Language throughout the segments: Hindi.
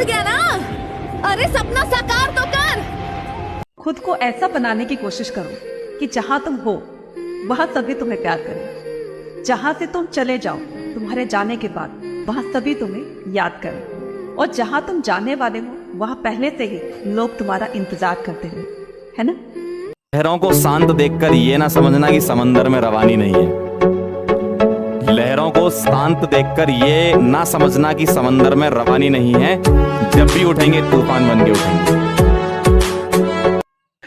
गया ना। अरे सपना साकार तो कर। खुद को ऐसा बनाने की कोशिश करो कि जहां तुम हो वहां सभी तुम्हें प्यार करें। जहां से तुम चले जाओ तुम्हारे जाने के बाद वहां सभी तुम्हें याद करें। और जहां तुम जाने वाले हो वहां पहले से ही लोग तुम्हारा इंतजार करते रहे, है ना। लहरों को शांत देखकर ये ना समझना कि समंदर में रवानी नहीं है। लहरों को शांत देखकर ये ना समझना कि समंदर में रवानी नहीं है। जब भी उठेंगे तूफान बन के उठेंगे।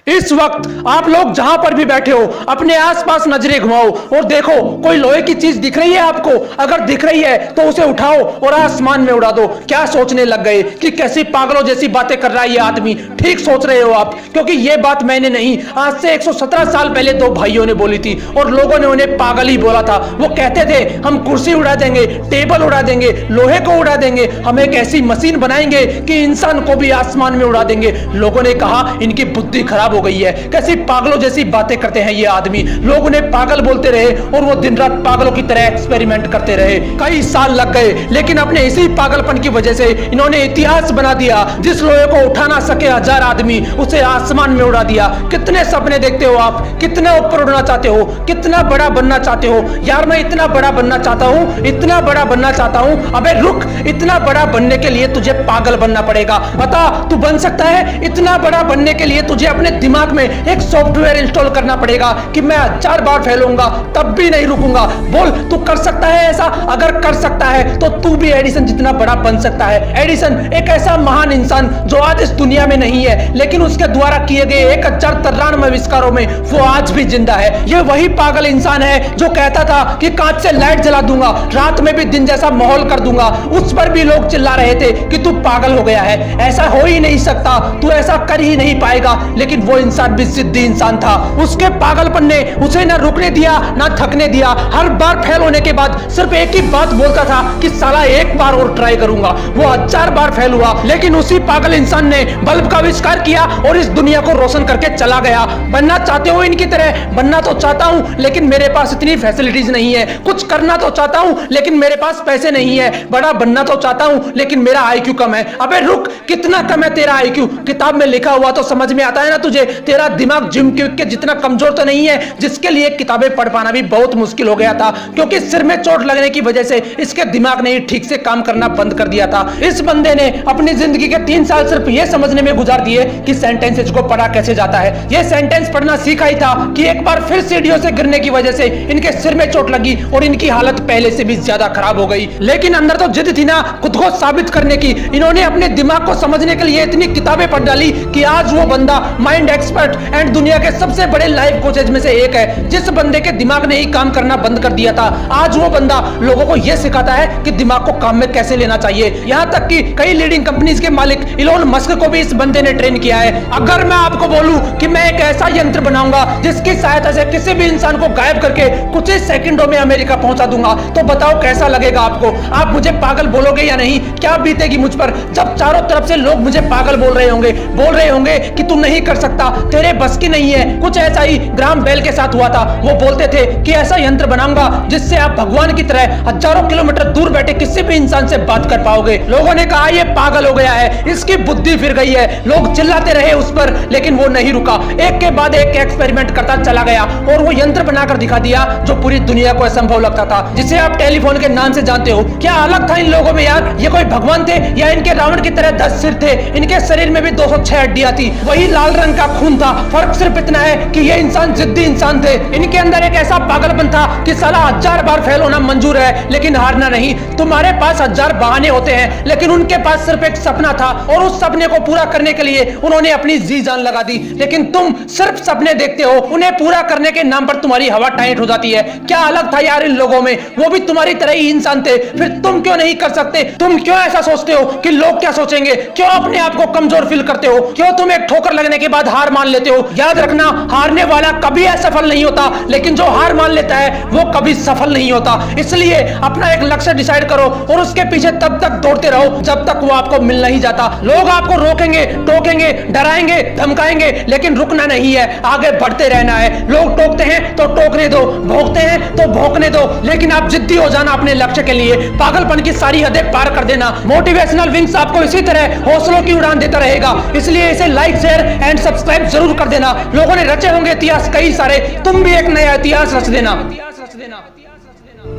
इस वक्त आप लोग जहां पर भी बैठे हो अपने आसपास नजरें घुमाओ और देखो कोई लोहे की चीज दिख रही है आपको। अगर दिख रही है तो उसे उठाओ और आसमान में उड़ा दो। क्या सोचने लग गए कि कैसी पागलों जैसी बातें कर रहा है ये आदमी। ठीक सोच रहे हो आप, क्योंकि ये बात मैंने नहीं, आज से 117 साल पहले दो भाइयों ने बोली थी और लोगों ने उन्हें पागल ही बोला था। वो कहते थे हम कुर्सी उड़ा देंगे, टेबल उड़ा देंगे, लोहे को उड़ा देंगे, हम एक ऐसी मशीन बनाएंगे कि इंसान को भी आसमान में उड़ा देंगे। लोगों ने कहा इनकी बुद्धि खराब हो गई है, कैसी पागलों जैसी बातें करते हैं ये आदमी। लोग उन्हें पागल बोलते रहे और वो दिन रात पागलों की तरह एक्सपेरिमेंट करते रहे। कई साल लग गए, लेकिन अपने इसी पागलपन की वजह से इन्होंने इतिहास बना दिया। जिस लोहे को उठा ना सके 1000 आदमी, उसे आसमान में उड़ा दिया। कितने सपने देखते हो आप, कितना ऊपर उड़ना चाहते हो, कितना बड़ा बनना चाहते हो। यार मैं इतना बड़ा बनना चाहता हूं, इतना बड़ा बनना चाहता हूं। अबे रुक, इतना बड़ा बनने के लिए तुझे पागल बनना पड़ेगा। बता तू बन सकता है? इतना बड़ा बनने के लिए तुझे अपने दिमाग में एक सॉफ्टवेयर इंस्टॉल करना पड़ेगा कि मैं 1000 बार फेल होऊंगा तब भी नहीं रुकूंगा। बोल तू कर सकता है ऐसा? अगर कर सकता है तो तू भी एडिसन जितना बड़ा बन सकता है। एडिसन एक ऐसा महान इंसान जो आज इस दुनिया में नहीं है, लेकिन उसके द्वारा किए गए 1093 आविष्कारों में वो आज भी जिंदा है। ये वही पागल इंसान है जो कहता था कि कांच से लाइट जला दूंगा, रात में भी दिन जैसा माहौल कर दूंगा। उस पर भी लोग चिल्ला रहे थे कि तू पागल हो गया है, ऐसा हो ही नहीं सकता, तू ऐसा कर ही नहीं पाएगा। लेकिन वो इंसान भी जिद्दी इंसान था। उसके पागलपन ने उसे ना रुकने दिया ना थकने दिया। हर बार फेल होने के बाद सिर्फ एक ही बात बोलता था कि साला एक बार और ट्राई करूंगा। वो 1000 बार फेल हुआ, लेकिन उसी पागल इंसान ने बल्ब का आविष्कार किया और इस दुनिया को रोशन करके चला गया। बनना चाहते हो इनकी तरह? बनना तो चाहता हूं, लेकिन मेरे पास इतनी फैसिलिटीज नहीं है। कुछ करना तो चाहता हूं, लेकिन मेरे पास पैसे नहीं है। बड़ा बनना तो चाहता हूं, लेकिन मेरा IQ कम है। अबे रुक, कितना कम है तेरा IQ? किताब में लिखा हुआ तो समझ में आता है ना तुझे। तेरा दिमाग जिम के जितना कमजोर तो नहीं है, जिसके लिए किताबें पढ़ पाना भी बहुत मुश्किल हो गया था, क्योंकि सिर में चोट लगने की वजह से इसके दिमाग ने ठीक से काम करना बंद कर दिया था। इस बंदे ने अपनी जिंदगी के 3 साल सिर्फ ये समझने में गुजार दिए कि सेंटेंसेस को पढ़ा कैसे जाता है। ये सेंटेंस पढ़ना सीखा ही था कि एक बार फिर सीढ़ियों से गिरने की वजह से इनके सिर में चोट लगी और इनकी हालत पहले से भी ज्यादा खराब हो गई। लेकिन अंदर तो जिद थी ना खुद को साबित करने की। इन्होंने अपने दिमाग को समझने के लिए इतनी किताबें पढ़ डाली कि आज वो बंदा माइंड एक्सपर्ट एंड दुनिया के सबसे बड़े लाइफ कोचेज में से एक है। जिस बंदे के दिमाग ने ही काम करना बंद कर दिया था, आज वो बंदा लोगों को यह सिखाता है कि दिमाग को काम में कैसे लेना चाहिए। यहां तक कि कई लीडिंग कंपनीज के मालिक इलोन मस्क को भी इस बंदे ने ट्रेन किया है। अगर मैं आपको बोलूं कि मैं एक ऐसा यंत्र बनाऊंगा जिसकी सहायता से किसी भी इंसान को गायब करके कुछ ही सेकंडों में अमेरिका पहुंचा दूंगा, तो बताओ कैसा लगेगा आपको? आप मुझे पागल बोलोगे या नहीं? क्या बीतेगी मुझ पर जब चारों तरफ से लोग मुझे पागल बोल रहे होंगे कि तू नहीं कर सकता, तेरे बस की नहीं है। कुछ ऐसा ही ग्राहम बेल के साथ हुआ था। वो बोलते थे कि ऐसा यंत्र बनाऊंगा जिससे आप भगवान की तरह हजारों किलोमीटर दूर बैठे किसी भी इंसान से बात कर पाओगे। लोगों ने कहा ये पागल हो गया है, इसकी बुद्धि फिर गई है। लोग चिल्लाते रहे उस पर, लेकिन वो नहीं रुका। एक के बाद एक एक्सपेरिमेंट करता चला गया और वो यंत्र बनाकर दिखा दिया जो पूरी दुनिया को असंभव लगता था, जिसे आप टेलीफोन के नाम से जानते हो। क्या अलग था इन लोगों में यार? ये कोई भगवान थे या इनके रावण की तरह 10 सिर थे? इनके शरीर में भी 206 हड्डियां थी, वही लाल रंग का खून था। फर्क सिर्फ इतना है कि ये इंसान जिद्दी इंसान थे। इनके अंदर एक ऐसा पागलपन था कि साला 1000 बार फेल होना मंजूर है लेकिन हारना नहीं। तुम्हारे पास 1000 बहाने होते हैं, लेकिन उनके पास सिर्फ एक सपना था और उस सपने को पूरा करने के लिए उन्होंने अपनी जी जान लगा दी। लेकिन तुम सिर्फ सपने देखते हो, उन्हें पूरा करने के नाम पर तुम्हारी हवा टाइट हो जाती है। क्या अलग था यार इन लोगों में? वो भी तुम्हारी तरह ही इंसान थे, फिर तुम क्यों नहीं कर सकते? तुम क्यों ऐसा सोचते हो कि लोग क्या सोचेंगे? क्यों अपने आप को कमजोर फील करते हो? क्यों तुम एक ठोकर लगने के बाद हार हार मान लेते हो। याद रखना, हारने वाला कभी असफल नहीं होता, लेकिन जो हार मान लेता है वो कभी सफल नहीं होता। इसलिए अपना एक लक्ष्य डिसाइड करो और उसके पीछे तब तक दौड़ते रहो जब तक वो आपको मिल नहीं जाता। लोग आपको रोकेंगे, टोकेंगे, डराएंगे, धमकाएंगे, लेकिन रुकना नहीं है, आगे बढ़ते रहना है। लोग टोकते हैं तो टोकने दो, भोंकते हैं तो भोंकने दो, लेकिन आप जिद्दी हो जाना अपने लक्ष्य के लिए। पागलपन की सारी हदें पार कर देना। मोटिवेशनल विंग्स आपको इसी तरह हौसलों की उड़ान देता रहेगा, इसलिए इसे लाइक, शेयर एंड सब्सक्राइब जरूर कर देना। लोगों ने रचे होंगे इतिहास कई सारे, तुम भी एक नया इतिहास रच देना।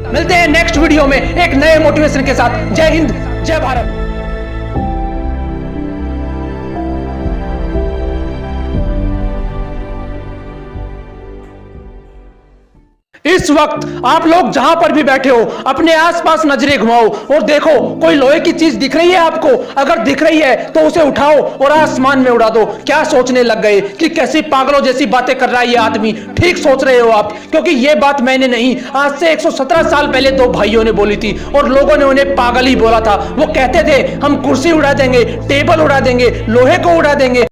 मिलते हैं नेक्स्ट वीडियो में एक नए मोटिवेशन के साथ। जय हिंद, जय भारत। इस वक्त आप लोग जहां पर भी बैठे हो अपने आसपास नजरें घुमाओ और देखो कोई लोहे की चीज दिख रही है आपको। अगर दिख रही है तो उसे उठाओ और आसमान में उड़ा दो। क्या सोचने लग गए कि कैसी पागलों जैसी बातें कर रहा है ये आदमी। ठीक सोच रहे हो आप, क्योंकि ये बात मैंने नहीं, आज से 117 साल पहले दो भाइयों ने बोली थी और लोगों ने उन्हें पागल ही बोला था। वो कहते थे हम कुर्सी उड़ा देंगे, टेबल उड़ा देंगे, लोहे को उड़ा देंगे।